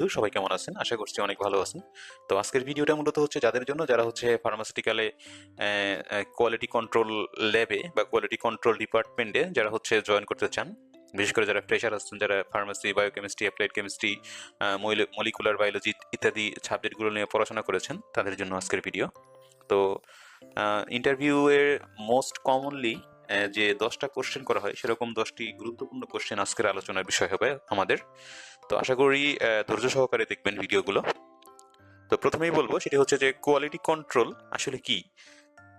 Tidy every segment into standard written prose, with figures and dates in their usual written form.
বন্ধু, সবাই কেমন আছেন? আশা করছি অনেক ভালো আছেন। তো আজকের ভিডিওটা মূলত হচ্ছে যাদের জন্য, যারা হচ্ছে ফার্মাসিউটিক্যালে কোয়ালিটি কন্ট্রোল ল্যাবে বা কোয়ালিটি কন্ট্রোল ডিপার্টমেন্টে যারা হচ্ছে জয়েন করতে চান। বিশেষ করে যারা ফ্রেশার আছেন, যারা pharmacy, biochemistry, applied chemistry, molecular biology ইত্যাদি সাবজেক্টগুলো নিয়ে পড়াশোনা করেছেন, তাদের জন্য আজকের ভিডিও। তো ইন্টারভিউ এর মোস্ট কমনলি যে 10টা কোশ্চেন করা হয়, সেরকম 10টি গুরুত্বপূর্ণ কোশ্চেন আজকের আলোচনার বিষয় হবে আমাদের। তো আশা করি ধৈর্য সহকারে দেখবেন ভিডিওগুলো। তো প্রথমেই বলবো সেটি হচ্ছে যে কোয়ালিটি কন্ট্রোল আসলে কি।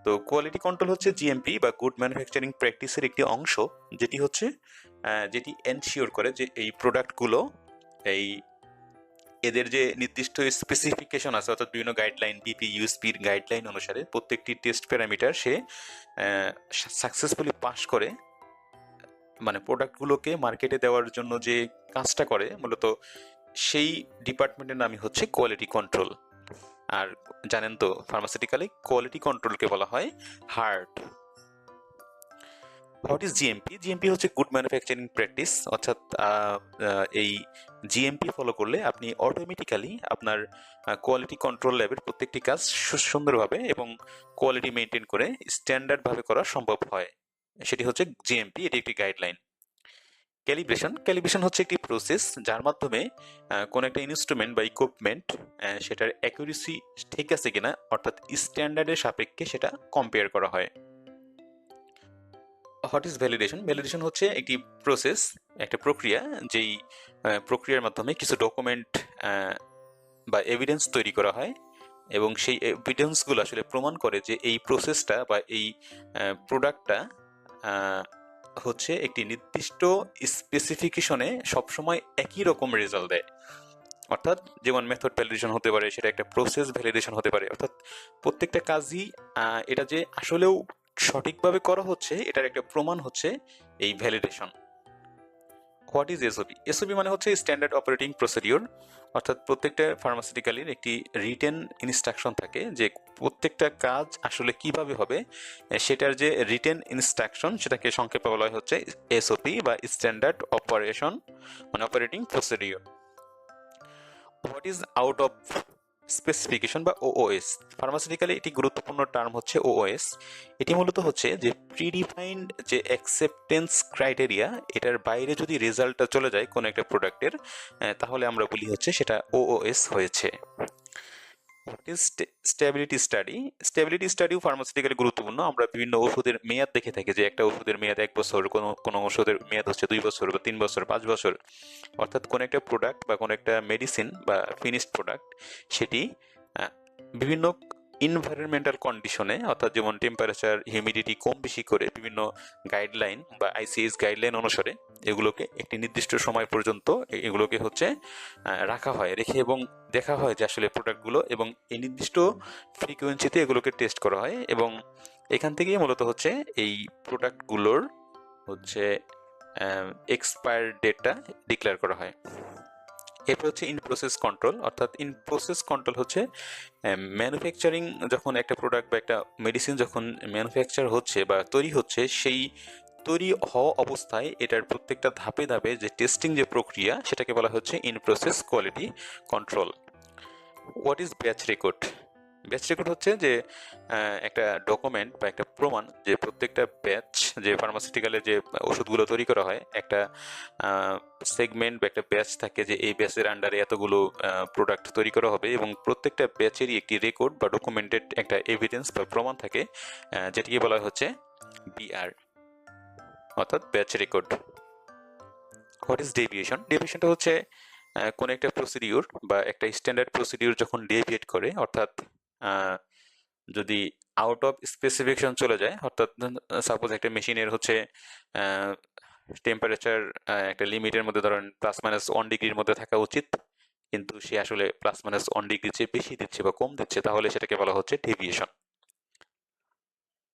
তো কোয়ালিটি কন্ট্রোল হচ্ছে জিএমপি বা গুড ম্যানুফ্যাকচারিং প্র্যাকটিসের একটি অংশ, যেটি এনশিওর করে যে এই প্রোডাক্টগুলো, এই এদের যে নির্দিষ্ট স্পেসিফিকেশন আছে, অর্থাৎ বিভিন্ন গাইডলাইন, বিপি ইউএসপির গাইডলাইন অনুসারে প্রত্যেকটি টেস্ট প্যারামিটার সে সাকসেসফুলি পাস করে, মানে প্রোডাক্টগুলোকে মার্কেটে দেওয়ার জন্য যে কাজটা করে মূলত, সেই ডিপার্টমেন্টের নামই হচ্ছে কোয়ালিটি কন্ট্রোল। আর জানেন তো, ফার্মাসিউটিক্যালে কোয়ালিটি কন্ট্রোলকে বলা হয় heart. What is GMP? GMP হচ্ছে গুড ম্যানুফ্যাকচারিং প্র্যাকটিস, অর্থাৎ এই জিএমপি ফলো করলে আপনি অটোমেটিক্যালি আপনার কোয়ালিটি কন্ট্রোল ল্যাবের প্রত্যেকটি কাজ সুন্দরভাবে এবং কোয়ালিটি মেনটেন করে স্ট্যান্ডার্ডভাবে করা সম্ভব হয়। সেটি হচ্ছে জিএমপি, এটি একটি গাইডলাইন। ক্যালিব্রেশন হচ্ছে একটি প্রসেস যার মাধ্যমে কোন একটা ইনস্ট্রুমেন্ট বা ইকুইপমেন্ট সেটার অ্যাকুরেসি ঠিক আছে কিনা, অর্থাৎ স্ট্যান্ডার্ডের সাপেক্ষে সেটা কম্পেয়ার করা হয়। What is validation? ভ্যালিডেশন হচ্ছে একটি প্রসেস, একটা প্রক্রিয়া, যেই প্রক্রিয়ার মাধ্যমে কিছু ডকুমেন্ট বা এভিডেন্স তৈরি করা হয় এবং সেই এভিডেন্সগুলো আসলে প্রমাণ করে যে এই প্রসেসটা বা এই প্রোডাক্টটা হচ্ছে একটি নির্দিষ্ট স্পেসিফিকেশনে সবসময় একই রকম রেজাল্ট দেয়। অর্থাৎ যেমন মেথড ভ্যালিডেশন হতে পারে, সেটা একটা প্রসেস ভ্যালিডেশন হতে পারে, অর্থাৎ প্রত্যেকটা কাজই এটা যে আসলেও সঠিকভাবে করা হচ্ছে, এটার একটা প্রমাণ হচ্ছে এই validation. What is SOP? SOP মানে হচ্ছে স্ট্যান্ডার্ড অপারেটিং প্রসিডিওর, অর্থাৎ প্রত্যেকটা ফার্মাসিউটিক্যালের একটি রিটেন ইনস্ট্রাকশন থাকে যে প্রত্যেকটা কাজ আসলে কিভাবে হবে, সেটার যে রিটেন ইনস্ট্রাকশন, সেটাকে সংক্ষেপে বলা হয় হচ্ছে এসওপি বা স্ট্যান্ডার্ড অপারেশন, মানে operating procedure. What is out of specification বা ওওএস? ফার্মাসিউটিক্যালে এটি গুরুত্বপূর্ণ টার্ম হচ্ছে ওওএস। এটি মূলত হচ্ছে যে প্রিডিফাইন্ড যে অ্যাকসেপ্টেন্স ক্রাইটেরিয়া, এটার বাইরে যদি রেজাল্টটা চলে যায় কোনো একটা প্রোডাক্টের, তাহলে আমরা বলি হচ্ছে সেটা ওওএস হয়েছে। What is stability study? Stability স্টাডিও ফার্মাসিউটিক্যালি গুরুত্বপূর্ণ। আমরা বিভিন্ন ওষুধের মেয়াদ দেখে থাকি যে একটা ওষুধের মেয়াদ 1 বছর, কোনো ওষুধের মেয়াদ হচ্ছে 2 বছর বা 3 বছর, 5 বছর। অর্থাৎ কোনো একটা প্রোডাক্ট বা কোনো একটা মেডিসিন বা ফিনিশড প্রোডাক্ট, সেটি বিভিন্ন ইনভায়রনমেন্টাল কন্ডিশনে, অর্থাৎ যেমন টেম্পারেচার, হিউমিডিটি কম বেশি করে বিভিন্ন গাইডলাইন বা আইসিএস গাইডলাইন অনুসারে এগুলোকে একটি নির্দিষ্ট সময় পর্যন্ত এগুলোকে হচ্ছে রাখা হয়, রেখে এবং দেখা হয় যে আসলে প্রোডাক্টগুলো, এবং এই নির্দিষ্ট ফ্রিকোয়েন্সিতে এগুলোকে টেস্ট করা হয়, এবং এখান থেকেই মূলত হচ্ছে এই প্রোডাক্টগুলোর হচ্ছে এক্সপায়ার ডেটটা ডিক্লেয়ার করা হয়। এরপর হচ্ছে ইন প্রসেস কন্ট্রোল, অর্থাৎ ইন প্রসেস কন্ট্রোল হচ্ছে ম্যানুফ্যাকচারিং, যখন একটা প্রোডাক্ট বা একটা মেডিসিন যখন ম্যানুফ্যাকচার হচ্ছে বা তৈরি হচ্ছে, সেই তৈরি হওয়া অবস্থায় এটার প্রত্যেকটা ধাপে ধাপে যে টেস্টিং যে প্রক্রিয়া, সেটাকে বলা হচ্ছে in process quality control. What is batch record? Batch record হচ্ছে যে একটা ডকুমেন্ট বা একটা প্রমাণ যে প্রত্যেকটা ব্যাচ, যে ফার্মাসিউটিক্যালে যে ওষুধগুলো তৈরি করা হয়, একটা সেগমেন্ট বা একটা ব্যাচ থাকে যে এই ব্যাচের আন্ডারে এতগুলো প্রোডাক্ট তৈরি করা হবে, এবং প্রত্যেকটা ব্যাচেরই একটি রেকর্ড বা ডকুমেন্টেড একটা এভিডেন্স বা প্রমাণ থাকে, যেটিকে বলা হচ্ছে বিআর, অর্থাৎ batch record. What is deviation? ডেভিয়েশনটা হচ্ছে কোন একটা প্রসিডিউর বা একটা স্ট্যান্ডার্ড প্রসিডিউর যখন ডেভিয়েট করে, অর্থাৎ যদি আউট অফ স্পেসিফিকেশন চলে যায়, অর্থাৎ সাপোজ একটা মেশিনের হচ্ছে টেম্পারেচার একটা লিমিটের মধ্যে, ধরেন +-1 ডিগ্রির মধ্যে থাকা উচিত, কিন্তু সে আসলে +-1 ডিগ্রির চেয়ে বেশি দিচ্ছে বা কম দিচ্ছে, তাহলে সেটাকে বলা হচ্ছে ডেভিয়েশন।